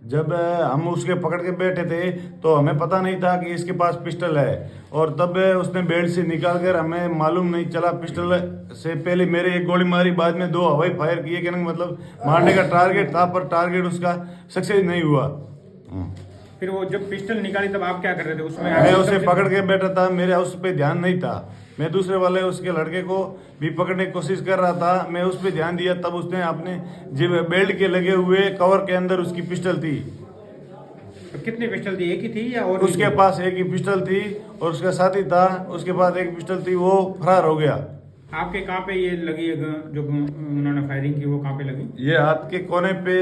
जब हम उसके पकड़ के बैठे थे तो हमें पता नहीं था कि इसके पास पिस्टल है, और तब उसने बेल्ट से निकाल कर, हमें मालूम नहीं चला, पिस्टल से पहले मेरे एक गोली मारी, बाद में 2 हवाई फायर किए, कहने का मतलब मारने का टारगेट था, पर टारगेट उसका सक्सेस नहीं हुआ। फिर वो जब पिस्टल निकाली तब आप क्या कर रहे थे उसमें? मैं उसे पकड़ के बैठा था, मेरे उस पर ध्यान नहीं था, मैं दूसरे वाले उसके लड़के को भी पकड़ने की कोशिश कर रहा था, मैं उस पर ध्यान दिया, तब उसने अपने जेब बेल्ट के लगे हुए कवर के अंदर उसकी पिस्टल थी। तो कितनी पिस्टल थी, एक ही थी या और? उसके पास एक ही पिस्टल थी और उसका साथी था, उसके पास एक पिस्टल थी, वो फरार हो गया। आपके कहाँ पे ये लगी है जो उन्होंने फायरिंग की, वो कहाँ पे लगी? ये हाथ के कोने पे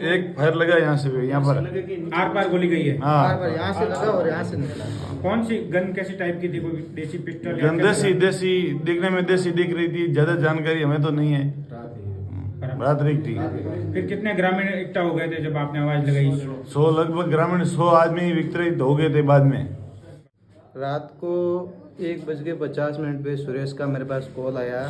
एक फायर लगा, यहाँ से यहाँ पर आर पार गोली गई है? हाँ, यहाँ से लगा और यहाँ से निकला। कौन सी गन, कैसी टाइप की थी? कोई देसी पिस्टल? गन देसी दिखने में देसी दिख रही थी, ज्यादा जानकारी हमें तो नहीं है। रात रही थी। फिर कितने ग्रामीण इकट्ठा हो गए थे जब आपने आवाज लगाई? 100 लगभग ग्रामीण 100 आदमी वितरित हो गए थे बाद में। रात को 1:50 पे सुरेश का मेरे पास कॉल आया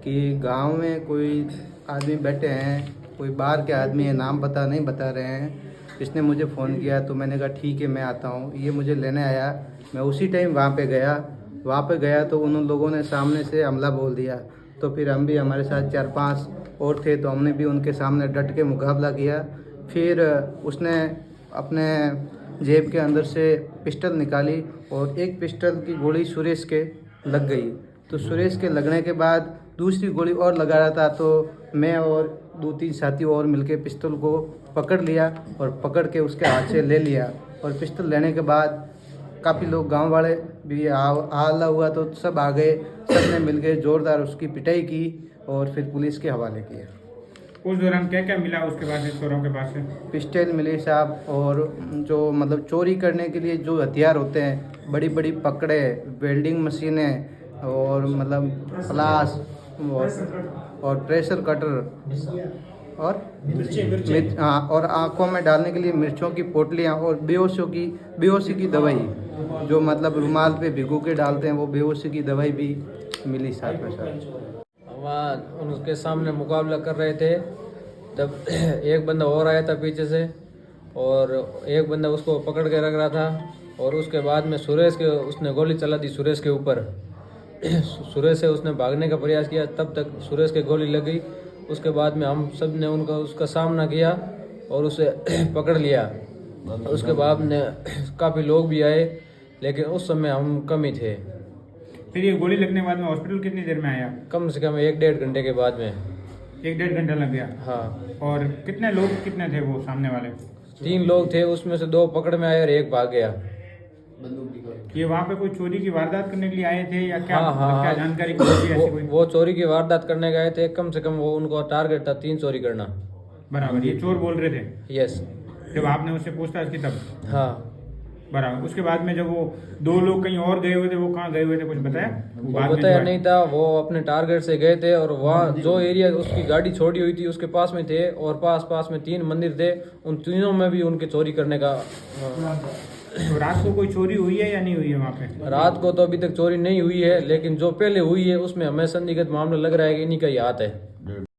कि गांव में कोई आदमी बैठे हैं, कोई बाहर के आदमी है, नाम पता नहीं बता रहे हैं। इसने मुझे फ़ोन किया तो मैंने कहा ठीक है मैं आता हूँ। ये मुझे लेने आया, मैं उसी टाइम वहाँ पे गया तो उन लोगों ने सामने से हमला बोल दिया। तो फिर हम भी, हमारे साथ 4-5 और थे, तो हमने भी उनके सामने डट के मुकाबला किया। फिर उसने अपने जेब के अंदर से पिस्टल निकाली और एक पिस्टल की गोली सुरेश के लग गई। तो सुरेश के लगने के बाद दूसरी गोली और लगा रहा था, तो मैं और 2-3 साथी और मिलके पिस्टल को पकड़ लिया और पकड़ के उसके हाथ से ले लिया। और पिस्टल लेने के बाद काफ़ी लोग, गांव वाले भी हल्ला हुआ तो सब आ गए, सब ने मिल के ज़ोरदार उसकी पिटाई की और फिर पुलिस के हवाले किया। उस दौरान क्या क्या मिला उसके बाद चोरों के पास से? पिस्टल मिली साहब, और जो मतलब चोरी करने के लिए जो हथियार होते हैं, बड़ी बड़ी पकड़े, वेल्डिंग मशीनें, और मतलब प्लास और प्रेशर कटर, और हाँ, और आँखों में डालने के लिए मिर्चों की पोटलियाँ, और बेहोशी की दवाई, जो मतलब रुमाल पे भिगो के डालते हैं, वो बेहोशी की दवाई भी मिली साथ में साथ। वहाँ उनके सामने मुकाबला कर रहे थे, तब एक बंदा और आया था पीछे से, और एक बंदा उसको पकड़ के रख रहा था, और उसके बाद में उसने गोली चला दी सुरेश के ऊपर। सुरेश से उसने भागने का प्रयास किया, तब तक सुरेश के गोली लग गई। उसके बाद में हम सब ने उसका सामना किया और उसे पकड़ लिया। उसके बाद में काफ़ी लोग भी आए, लेकिन उस समय हम कम ही थे। फिर ये गोली लगने के बाद में हॉस्पिटल कितनी देर में आया? कम से कम 1-1.5 घंटे के बाद में। 1-1.5 घंटा लग गया? हाँ। और कितने थे वो सामने वाले? 3 लोग थे, उसमें से 2 पकड़ में आए और 1 भाग गया। ये वहाँ पे कोई चोरी की वारदात करने के लिए आए थे या क्या? हाँ, क्या जानकारी ऐसी कोई? वो चोरी की वारदात करने गए थे। कम से कम वो उनको टारगेट था 3 चोरी करना। बराबर, ये चोर बोल रहे थे? यस। जब आपने उससे पूछताछ की तब? हाँ। बराबर। उसके बाद में जब वो 2 लोग कहीं और गए हुए थे, वो कहाँ गए हुए थे, कुछ बताया? बताया नहीं था, वो अपने टारगेट से गए थे, और वहाँ जो एरिया उसकी गाड़ी छोड़ी हुई थी उसके पास में थे, और पास में 3 मंदिर थे, उन तीनों में भी उनके चोरी करने का। तो रात को कोई चोरी हुई है या नहीं हुई है वहाँ पे? रात को तो अभी तक चोरी नहीं हुई है, लेकिन जो पहले हुई है उसमें हमें संदिग्ध मामला लग रहा है कि इन्हीं का ही हाथ है।